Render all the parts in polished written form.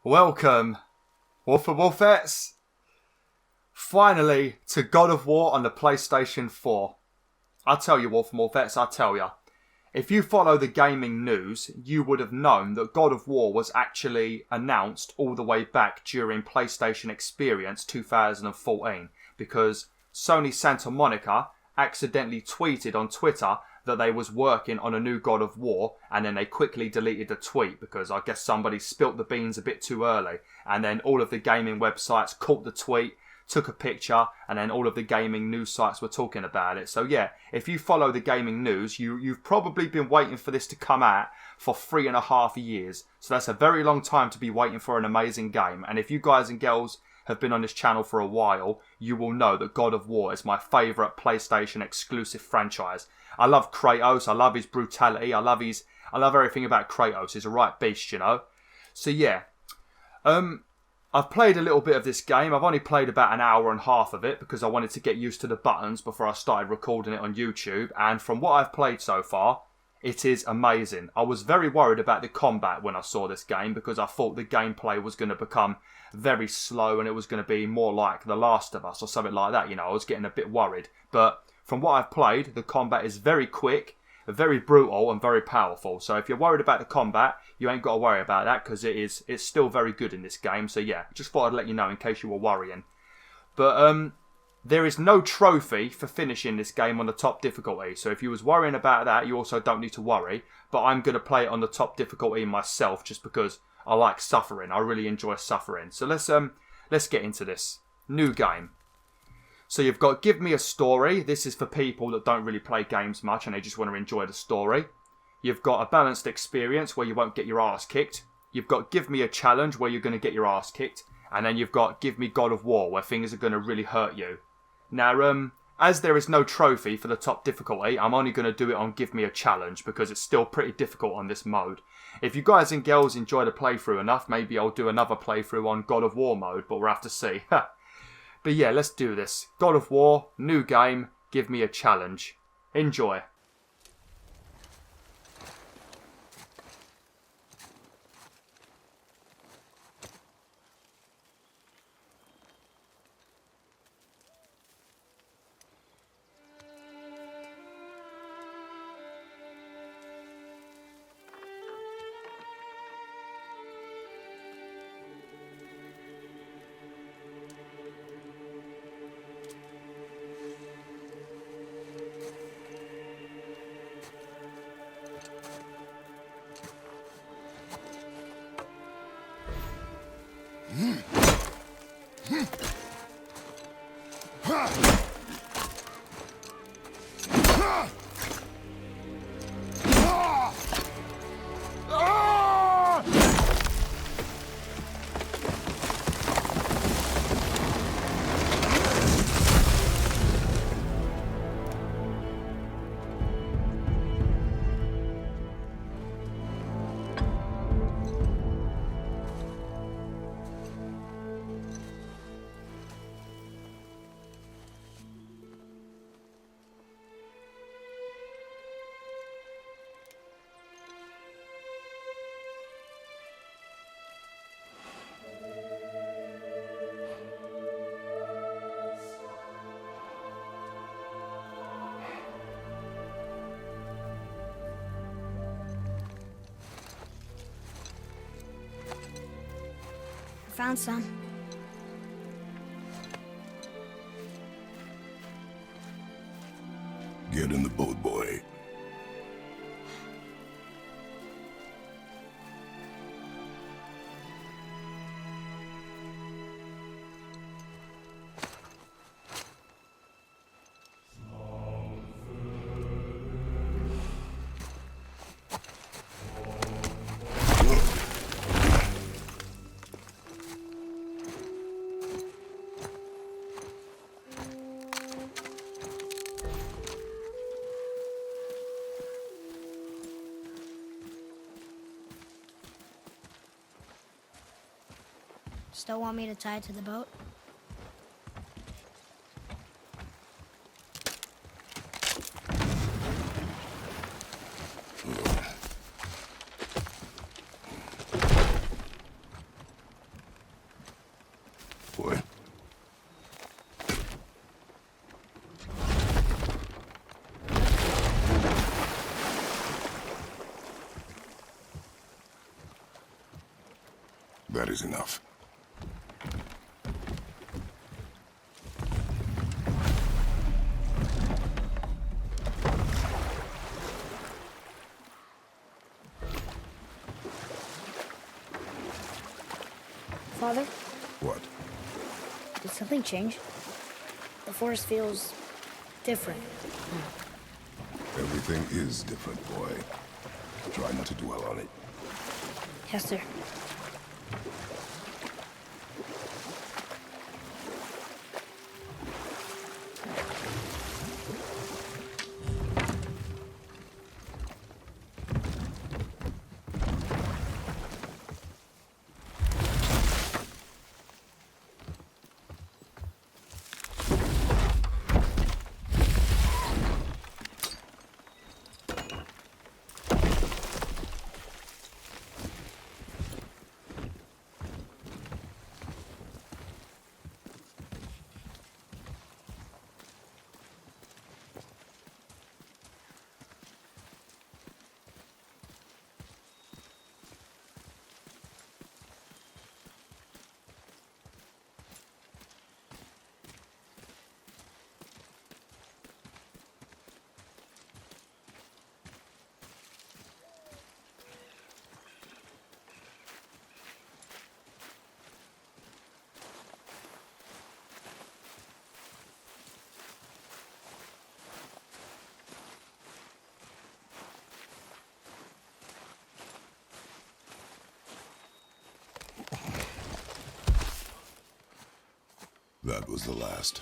Welcome, BwolfTheWolfettes, finally to God of War on the PlayStation 4. I tell you, BwolfTheWolfettes, I tell you, if you follow the gaming news, you would have known that God of War was actually announced all the way back during PlayStation Experience 2014, because Sony Santa Monica accidentally tweeted on Twitter that they was working on a new God of War, and then they quickly deleted the tweet because I guess somebody spilt the beans a bit too early, and then all of the gaming websites caught the tweet, took a picture, and then all of the gaming news sites were talking about it. So yeah, if you follow the gaming news, you've probably been waiting for this to come out for 3.5 years. So that's a very long time to be waiting for an amazing game. And if you guys and girls have been on this channel for a while, you will know that God of War is my favourite PlayStation exclusive franchise. I love Kratos, I love his brutality, I love everything about Kratos. He's a right beast, you know. So yeah, I've played a little bit of this game. I've only played about an hour and a half of it because I wanted to get used to the buttons before I started recording it on YouTube. And from what I've played so far, it is amazing. I was very worried about the combat when I saw this game because I thought the gameplay was going to become very slow and it was going to be more like The Last of Us or something like that. You know, I was getting a bit worried. But from what I've played, the combat is very quick, very brutal and very powerful. So if you're worried about the combat, you ain't got to worry about that because it's still very good in this game. So yeah, just thought I'd let you know in case you were worrying. But there is no trophy for finishing this game on the top difficulty. So if you was worrying about that, you also don't need to worry. But I'm going to play it on the top difficulty myself just because I like suffering. I really enjoy suffering. So let's get into this. New game. So you've got Give Me a Story. This is for people that don't really play games much and they just want to enjoy the story. You've got A Balanced Experience where you won't get your ass kicked. You've got Give Me a Challenge where you're going to get your ass kicked. And then you've got Give Me God of War where things are going to really hurt you. Now, as there is no trophy for the top difficulty, I'm only going to do it on Give Me a Challenge because it's still pretty difficult on this mode. If you guys and girls enjoy the playthrough enough, maybe I'll do another playthrough on God of War mode, but we'll have to see. But yeah, let's do this. God of War, new game, Give Me a Challenge. Enjoy. Found some. Get in the boat, boy. Still want me to tie it to the boat? That is enough. Father, What? did something change? The forest feels different. Everything is different, boy. Try not to dwell on it. Yes, sir. That was the last.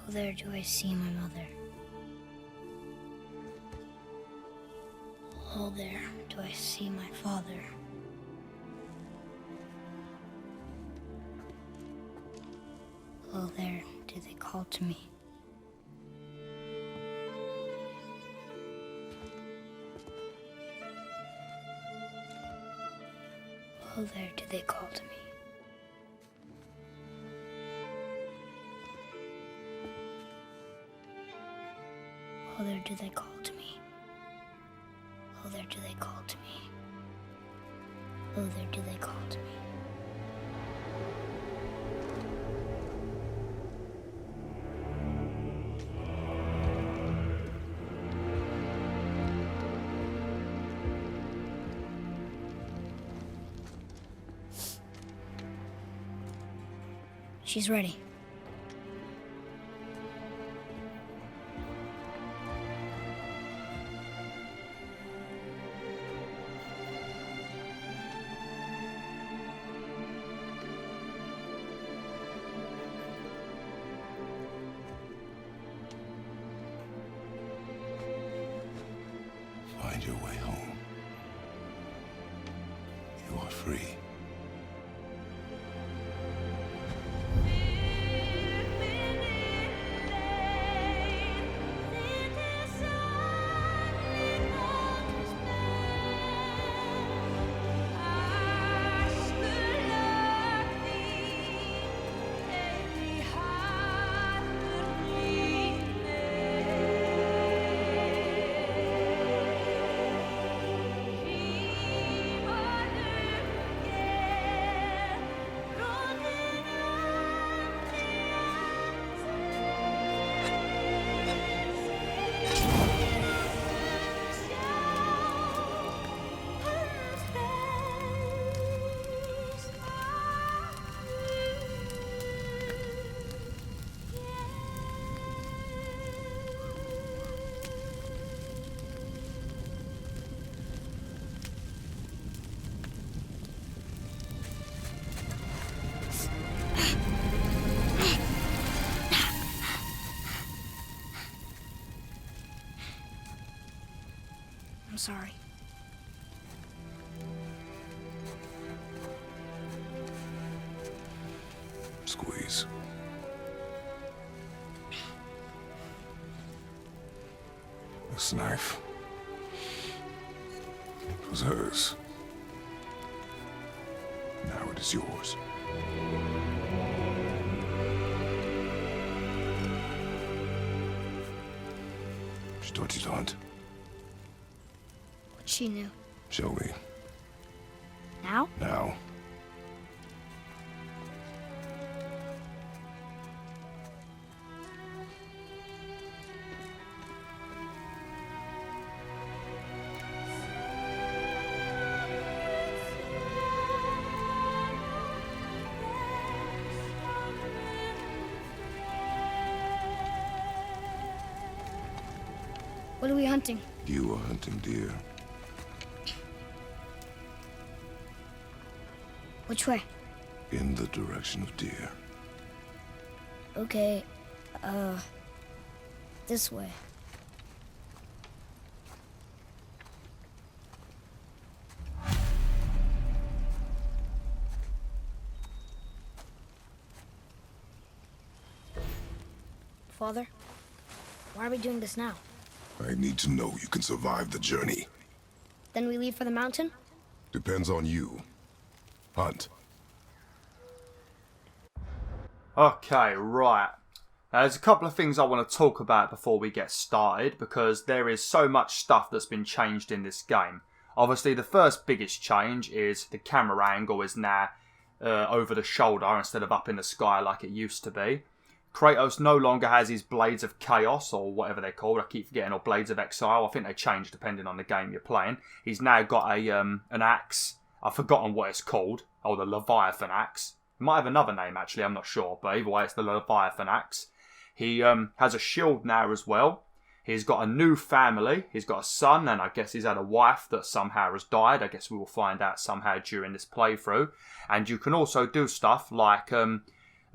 Oh, there do I see my mother. Oh, there do I see my father. Oh, there do they call to me. Oh, there do they call to me. Oh, there do they call to me. Oh, there do they call to me. Oh, there do they call to me. She's ready. Find your way home. You are free. sorry. Squeeze. This knife was hers. Now it is yours. She taught you to hunt. What she knew. Show me. Now? Now. What are we hunting? You are hunting deer. Which way? In the direction of deer. Okay, this way. Father, why are we doing this now? I need to know you can survive the journey. Then we leave for the mountain? Depends on you. Hunt. Okay, right. Now, there's a couple of things I want to talk about before we get started, because there is so much stuff that's been changed in this game. Obviously, the first biggest change is the camera angle is now over the shoulder instead of up in the sky like it used to be. Kratos no longer has his Blades of Chaos, or whatever they're called. I keep forgetting, or Blades of Exile. I think they change depending on the game you're playing. He's now got a an axe. I've forgotten what it's called. Oh, the Leviathan axe. It might have another name, actually. I'm not sure. But either way, it's the Leviathan axe. He has a shield now as well. He's got a new family. He's got a son, and I guess he's had a wife that somehow has died. I guess we will find out somehow during this playthrough. And you can also do stuff like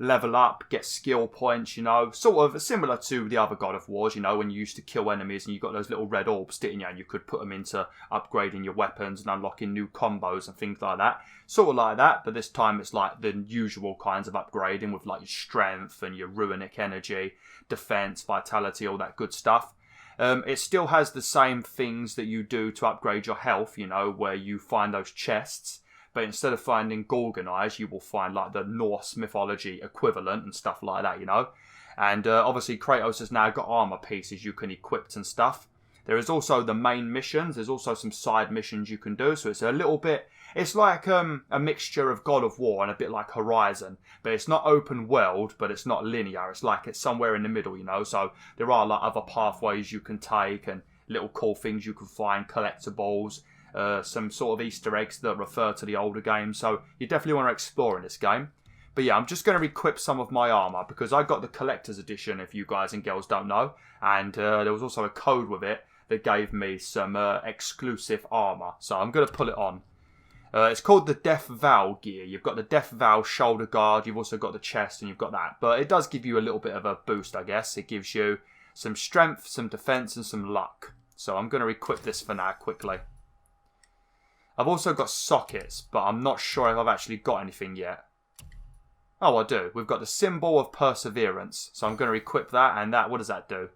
level up, get skill points, you know, sort of similar to the other God of Wars, you know, when you used to kill enemies and you got those little red orbs, didn't you? And you could put them into upgrading your weapons and unlocking new combos and things like that. Sort of like that, but this time it's like the usual kinds of upgrading with like your strength and your runic energy, defense, vitality, all that good stuff. It still has the same things that you do to upgrade your health, you know, where you find those chests. But instead of finding Gorgon eyes, you will find like the Norse mythology equivalent and stuff like that, you know. And obviously Kratos has now got armor pieces you can equip and stuff. There is also the main missions. There's also some side missions you can do. So it's a little bit, it's like a mixture of God of War and a bit like Horizon. But it's not open world, but it's not linear. It's like it's somewhere in the middle, you know. So there are like other pathways you can take and little cool things you can find, collectibles. Some sort of Easter eggs that refer to the older games, so you definitely want to explore in this game. But yeah, I'm just going to equip some of my armor because I got the collector's edition, if you guys and girls don't know, and there was also a code with it that gave me some exclusive armor, so I'm going to put it on. It's called the Death Vow gear. You've got the Death Vow shoulder guard, you've also got the chest, and you've got that, but it does give you a little bit of a boost, I guess. It gives you some strength, some defense, and some luck. So I'm going to equip this for now quickly. I've also got sockets, but I'm not sure if I've actually got anything yet. Oh, I do. We've got the symbol of perseverance. So I'm going to equip that, and that, what does that do?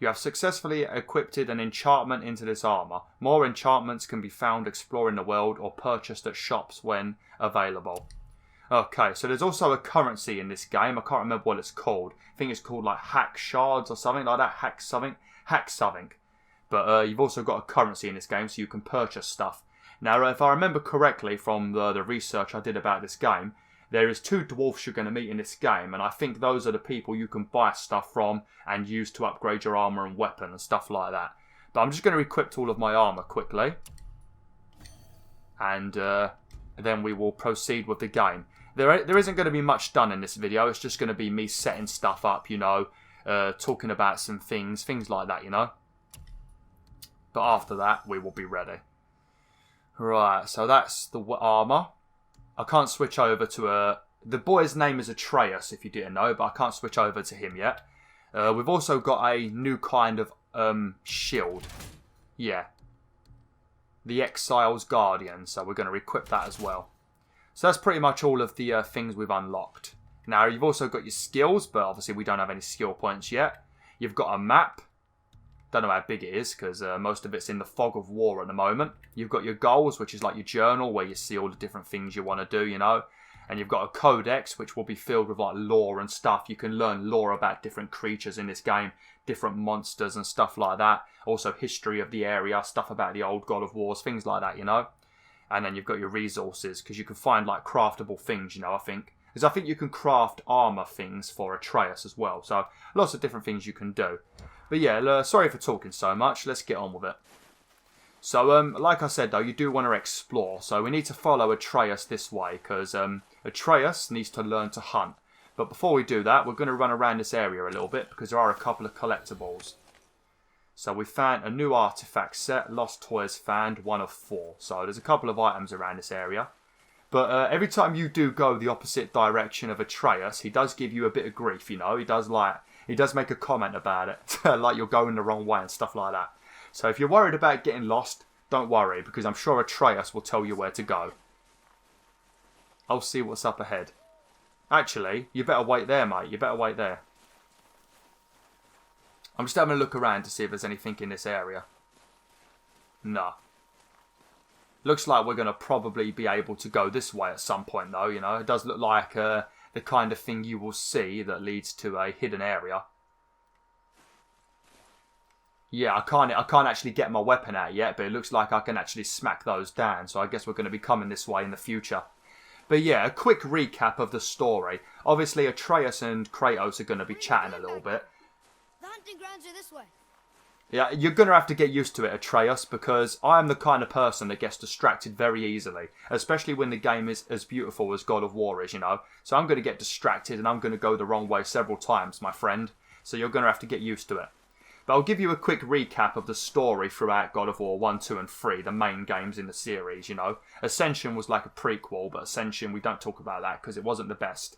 You have successfully equipped an enchantment into this armor. More enchantments can be found exploring the world or purchased at shops when available. Okay, so there's also a currency in this game. I can't remember what it's called. I think it's called like hack shards or something like that. Hack something. But you've also got a currency in this game, so you can purchase stuff. Now, if I remember correctly from the research I did about this game, there is 2 dwarfs you're going to meet in this game, and I think those are the people you can buy stuff from and use to upgrade your armor and weapon and stuff like that. But I'm just going to equip all of my armor quickly. And then we will proceed with the game. There isn't going to be much done in this video. It's just going to be me setting stuff up, you know, talking about some things like that, you know. But after that, we will be ready. Right, so that's the armor. I can't switch over to the boy's name is Atreus, if you didn't know, but I can't switch over to him yet. We've also got a new kind of shield. Yeah. The Exiled Guardian, so we're going to equip that as well. So that's pretty much all of the things we've unlocked. Now, you've also got your skills, but obviously we don't have any skill points yet. You've got a map. Don't know how big it is, because most of it's in the fog of war at the moment. You've got your goals, which is like your journal, where you see all the different things you want to do, you know. And you've got a codex, which will be filled with like lore and stuff. You can learn lore about different creatures in this game, different monsters and stuff like that. Also history of the area, stuff about the old God of Wars, things like that, you know. And then you've got your resources, because you can find like craftable things, you know, I think. Because I think you can craft armor things for Atreus as well. So lots of different things you can do. But yeah, sorry for talking so much. Let's get on with it. So, like I said, though, you do want to explore. So we need to follow Atreus this way, because Atreus needs to learn to hunt. But before we do that, we're going to run around this area a little bit, because there are a couple of collectibles. So we found a new artifact set, Lost Toys found, 1 of 4. So there's a couple of items around this area. But every time you do go the opposite direction of Atreus, he does give you a bit of grief, you know. He does make a comment about it, like you're going the wrong way and stuff like that. So if you're worried about getting lost, don't worry, because I'm sure Atreus will tell you where to go. I'll see what's up ahead. Actually, you better wait there, mate. You better wait there. I'm just having a look around to see if there's anything in this area. No. Looks like we're going to probably be able to go this way at some point, though, you know. It does look like the kind of thing you will see that leads to a hidden area. Yeah, I can't actually get my weapon out yet, but it looks like I can actually smack those down, so I guess we're going to be coming this way in the future. But yeah, a quick recap of the story. Obviously, Atreus and Kratos are going to be chatting a little bit. The hunting grounds are this way. Yeah, you're going to have to get used to it, Atreus, because I am the kind of person that gets distracted very easily, especially when the game is as beautiful as God of War is, you know. So I'm going to get distracted and I'm going to go the wrong way several times, my friend. So you're going to have to get used to it. But I'll give you a quick recap of the story throughout God of War 1, 2 and 3, the main games in the series, you know. Ascension was like a prequel, but Ascension, we don't talk about that because it wasn't the best.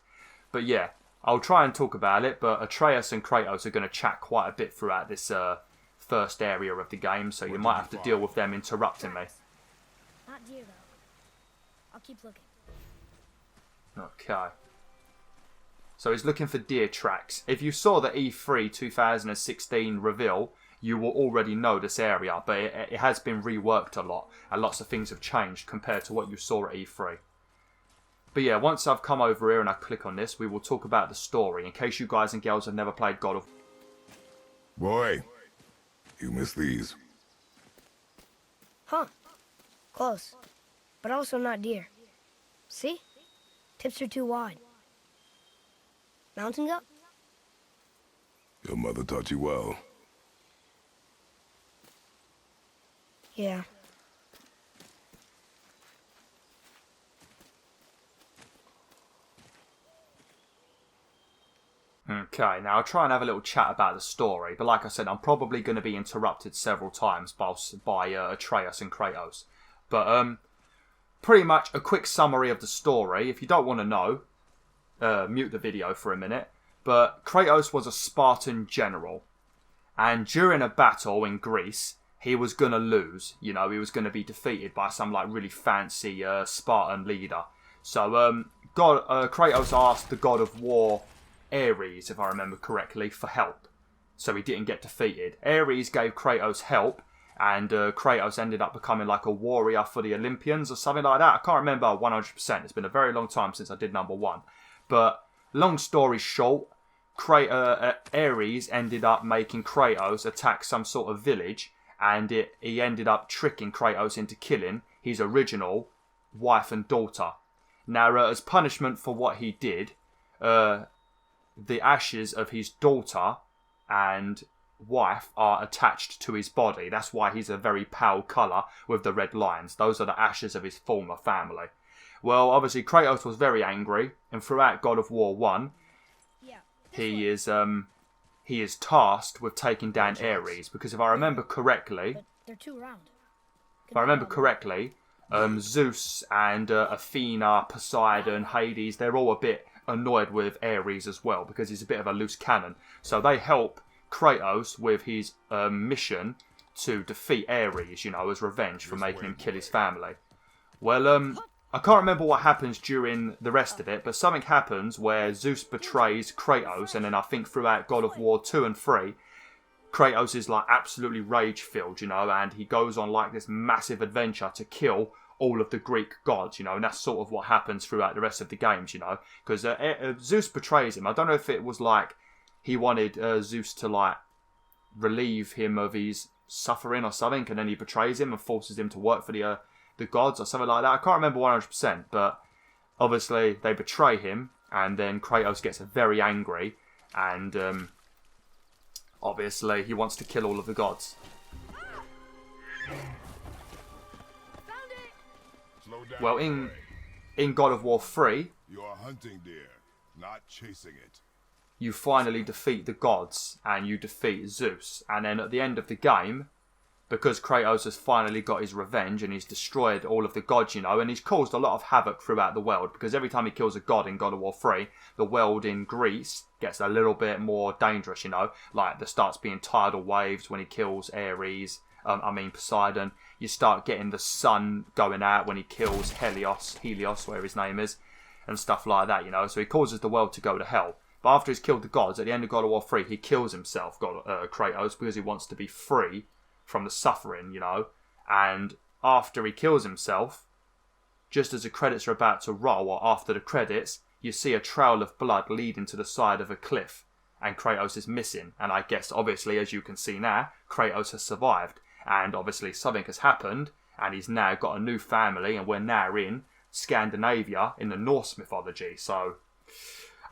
But yeah, I'll try and talk about it, but Atreus and Kratos are going to chat quite a bit throughout this first area of the game, so you might have to deal with them interrupting me. Not deer, though. I'll keep looking. Okay. So he's looking for deer tracks. If you saw the E3 2016 reveal, you will already know this area, but it has been reworked a lot, and lots of things have changed compared to what you saw at E3. But yeah, once I've come over here and I click on this, we will talk about the story, in case you guys and girls have never played God of War. Boy, you missed these. Huh. Close. But also not deer. See? Tips are too wide. Mountain goat? Your mother taught you well. Yeah. Okay, now I'll try and have a little chat about the story, but like I said, I'm probably going to be interrupted several times by Atreus and Kratos. But pretty much a quick summary of the story. If you don't want to know, mute the video for a minute. But Kratos was a Spartan general, and during a battle in Greece, he was going to lose. You know, he was going to be defeated by some like really fancy Spartan leader. So Kratos asked the god of war, Ares, if I remember correctly, for help. So he didn't get defeated. Ares gave Kratos help, and Kratos ended up becoming like a warrior for the Olympians or something like that. I can't remember 100%. It's been a very long time since I did number 1. But long story short, Ares ended up making Kratos attack some sort of village, and he ended up tricking Kratos into killing his original wife and daughter. Now, as punishment for what he did, the ashes of his daughter and wife are attached to his body. That's why he's a very pale colour with the red lines. Those are the ashes of his former family. Well, obviously Kratos was very angry, and throughout God of War 1, he is tasked with taking down Ares, because if I remember correctly, They're too round. Zeus and Athena, Poseidon, Hades, they're all a bit annoyed with Ares as well, because he's a bit of a loose cannon. So they help Kratos with his mission to defeat Ares, you know, as revenge for making him kill his family. Well, I can't remember what happens during the rest of it, but something happens where Zeus betrays Kratos, and then I think throughout God of War 2 and 3, Kratos is like absolutely rage-filled, you know, and he goes on like this massive adventure to kill all of the Greek gods, you know, and that's sort of what happens throughout the rest of the games, you know, because Zeus betrays him. I don't know if it was like he wanted Zeus to like relieve him of his suffering or something, and then he betrays him and forces him to work for the gods or something like that. I can't remember 100%, but obviously they betray him, and then Kratos gets very angry, and obviously he wants to kill all of the gods. Well, in God of War 3, You are hunting deer, not chasing it. you finally defeat the gods, and you defeat Zeus. And then at the end of the game, because Kratos has finally got his revenge, and he's destroyed all of the gods, you know, and he's caused a lot of havoc throughout the world, because every time he kills a god in God of War 3, the world in Greece gets a little bit more dangerous, you know, like there starts being tidal waves when he kills Ares, Poseidon. You start getting the sun going out when he kills Helios, whatever his name is, and stuff like that, you know. So he causes the world to go to hell. But after he's killed the gods, at the end of God of War 3, he kills himself, Kratos, because he wants to be free from the suffering, you know. And after he kills himself, just as the credits are about to roll, or after the credits, you see a trail of blood leading to the side of a cliff. And Kratos is missing. And I guess, obviously, as you can see now, Kratos has survived. And obviously something has happened, and he's now got a new family, and we're now in Scandinavia in the Norse mythology. So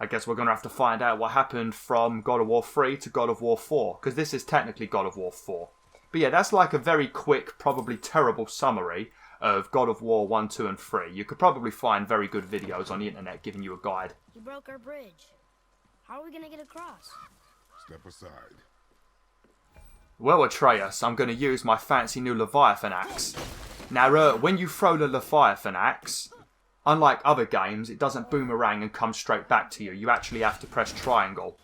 I guess we're going to have to find out what happened from God of War 3 to God of War 4, because this is technically God of War 4. But yeah, that's like a very quick, probably terrible summary of God of War 1, 2 and 3. You could probably find very good videos on the internet giving you a guide. You broke our bridge. How are we gonna get across? Step aside. Well, Atreus, I'm going to use my fancy new Leviathan axe. Now, when you throw the Leviathan axe, unlike other games, it doesn't boomerang and come straight back to you. You actually have to press triangle.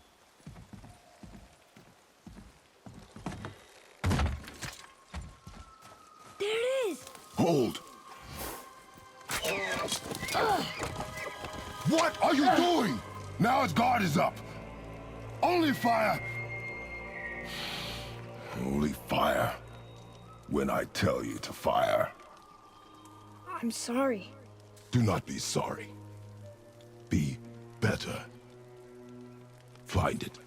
There it is! Hold! What are you doing? Now his guard is up. Only fire. Only fire when I tell you to fire. I'm sorry. Do not be sorry. Be better. Find it.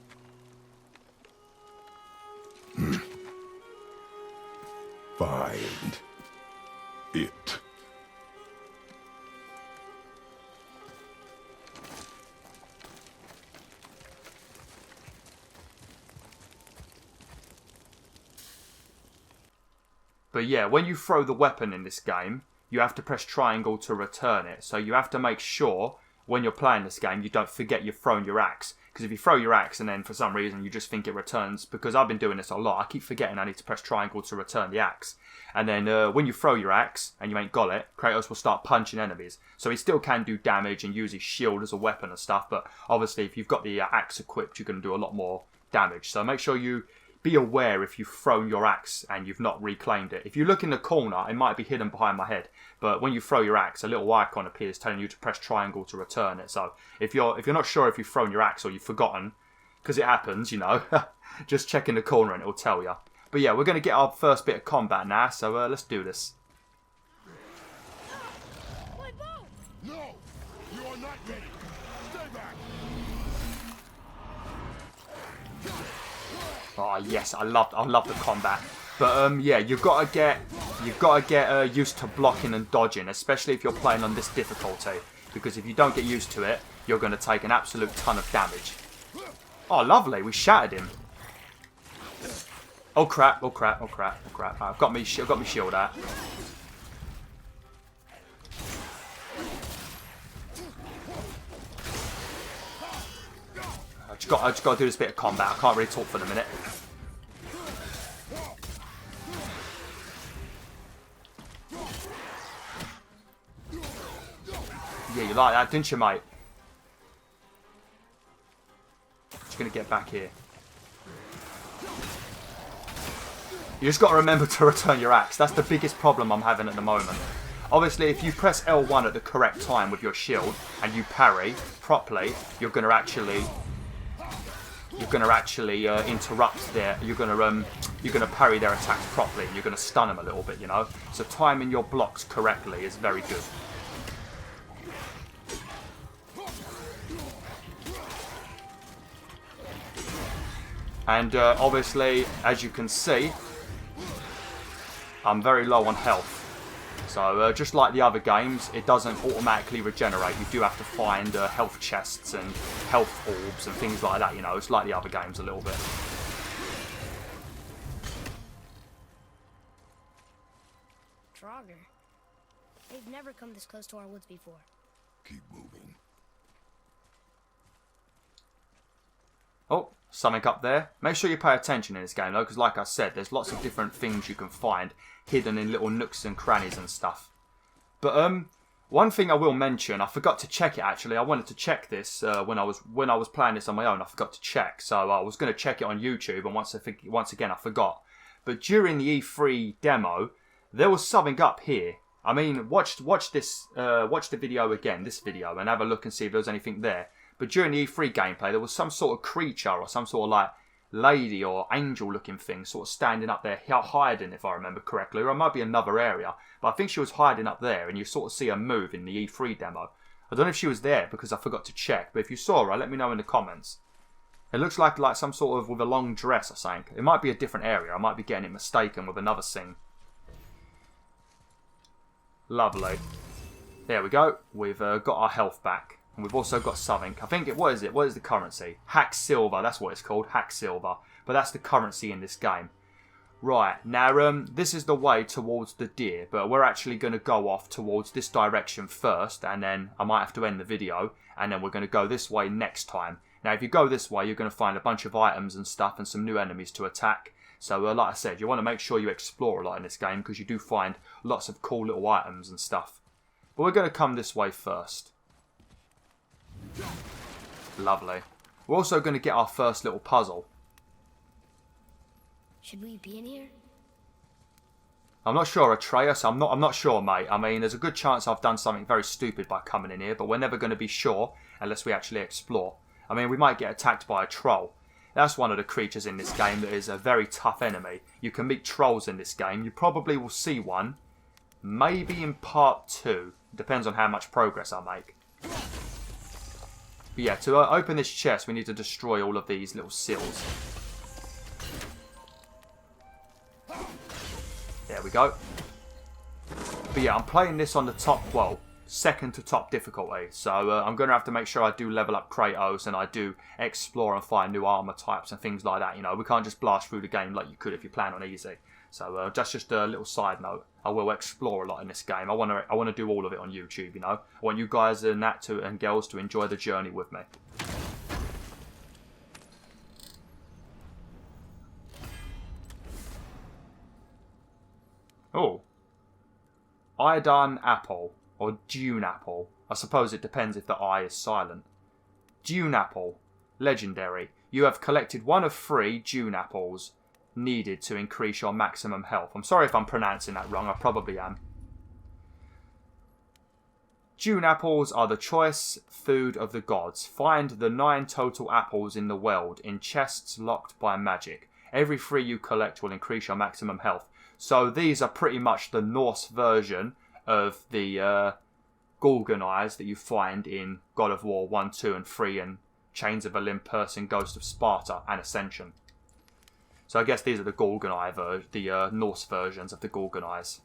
Find it. But yeah, when you throw the weapon in this game, you have to press triangle to return it. So you have to make sure when you're playing this game you don't forget you've thrown your axe. Because if you throw your axe and then for some reason you just think it returns, because I've been doing this a lot, I keep forgetting I need to press triangle to return the axe. And then when you throw your axe and you ain't got it, Kratos will start punching enemies. So he still can do damage and use his shield as a weapon and stuff, but obviously if you've got the axe equipped, you're going to do a lot more damage. So make sure you be aware if you've thrown your axe and you've not reclaimed it. If you look in the corner, it might be hidden behind my head. But when you throw your axe, a little icon appears telling you to press triangle to return it. So if you're not sure if you've thrown your axe or you've forgotten, because it happens, you know, just check in the corner and it'll tell you. But yeah, we're going to get our first bit of combat now, so let's do this. No! You are not ready! Stay back! Oh yes, I love the combat. But yeah, you've got to get used to blocking and dodging, especially if you're playing on this difficulty. Because if you don't get used to it, you're going to take an absolute ton of damage. Oh, lovely, we shattered him. Oh crap! Oh crap! Oh crap! Oh crap! I've got me shield out. I just got to do this bit of combat. I can't really talk for the minute. Yeah, you like that, didn't you, mate? Just gonna get back here. You just got to remember to return your axe. That's the biggest problem I'm having at the moment. Obviously, if you press L1 at the correct time with your shield and you parry properly, you're going to actually interrupt their. You're going to parry their attacks properly, and you're going to stun them a little bit, you know. So timing your blocks correctly is very good. And obviously, as you can see, I'm very low on health. So just like the other games, it doesn't automatically regenerate. You do have to find health chests and health orbs and things like that, you know. It's like the other games a little bit. Draugr. They've never come this close to our woods before. Keep moving. Oh, something up there. Make sure you pay attention in this game though, because like I said, there's lots of different things you can find hidden in little nooks and crannies and stuff. But one thing I will mention, I forgot to check it actually. I wanted to check this when I was playing this on my own. I forgot to check, so I was going to check it on YouTube, and once again I forgot. But during the E3 demo, there was something up here. I mean, watch the video again, this video, and have a look and see if there was anything there. But during the E3 gameplay, there was some sort of creature or some sort of like lady or angel looking thing sort of standing up there hiding, if I remember correctly. Or it might be another area. But I think she was hiding up there, and you sort of see her move in the E3 demo. I don't know if she was there because I forgot to check. But if you saw her, let me know in the comments. It looks like some sort of with a long dress or something. It might be a different area. I might be getting it mistaken with another scene. Lovely. There we go. We've got our health back. And we've also got something. I think what is it? What is the currency? Hack silver. That's what it's called. Hack silver. But that's the currency in this game. Right. Now, this is the way towards the deer. But we're actually going to go off towards this direction first. And then I might have to end the video. And then we're going to go this way next time. Now, if you go this way, you're going to find a bunch of items and stuff and some new enemies to attack. So, like I said, you want to make sure you explore a lot in this game because you do find lots of cool little items and stuff. But we're going to come this way first. Lovely. We're also going to get our first little puzzle. Should we be in here? I'm not sure, Atreus. I'm not sure, mate. I mean, there's a good chance I've done something very stupid by coming in here, but we're never going to be sure unless we actually explore. I mean, we might get attacked by a troll. That's one of the creatures in this game that is a very tough enemy. You can meet trolls in this game. You probably will see one, maybe in part 2. Depends on how much progress I make. But yeah, to open this chest, we need to destroy all of these little seals. There we go. But yeah, I'm playing this on the top, well, second to top difficulty. So I'm going to have to make sure I do level up Kratos and I do explore and find new armor types and things like that. You know, we can't just blast through the game like you could if you plan on easy. So that's just a little side note. I will explore a lot in this game. I want to do all of it on YouTube. You know, I want you guys and girls to enjoy the journey with me. Oh, Iodine apple or Dune apple. I suppose it depends if the I is silent. Dune apple, legendary. You have collected one of 3 Dune apples needed to increase your maximum health. I'm sorry if I'm pronouncing that wrong. I probably am. Dune apples are the choice food of the gods. Find the 9 total apples in the world in chests locked by magic. Every 3 you collect will increase your maximum health. So these are pretty much the Norse version of the Gorgon eyes that you find in God of War 1, 2 and 3 and Chains of Olympus and Ghost of Sparta and Ascension. So I guess these are the Gorgon eye, the Norse versions of the Gorgon eyes.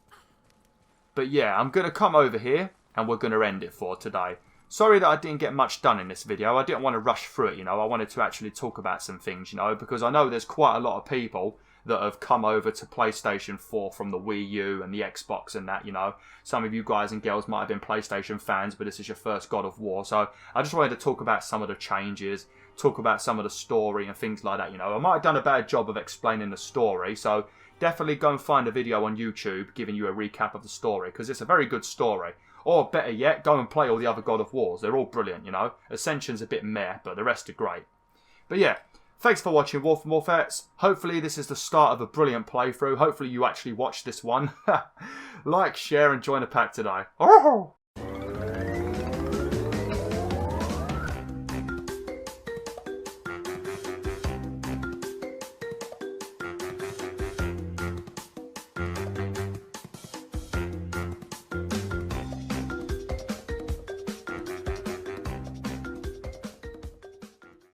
But yeah, I'm going to come over here and we're going to end it for today. Sorry that I didn't get much done in this video. I didn't want to rush through it, you know. I wanted to actually talk about some things, you know, because I know there's quite a lot of people that have come over to PlayStation 4 from the Wii U and the Xbox and that, you know. Some of you guys and girls might have been PlayStation fans, but this is your first God of War. So I just wanted to talk about some of the changes, talk about some of the story and things like that, you know. I might have done a bad job of explaining the story, so definitely go and find a video on YouTube giving you a recap of the story, because it's a very good story. Or better yet, go and play all the other God of Wars. They're all brilliant, you know. Ascension's a bit meh, but the rest are great. But yeah, Thanks for watching, Wolf and Wolfettes. Hopefully this is the start of a brilliant playthrough. Hopefully you actually watched this one. Like, share and join the pack today. Oh!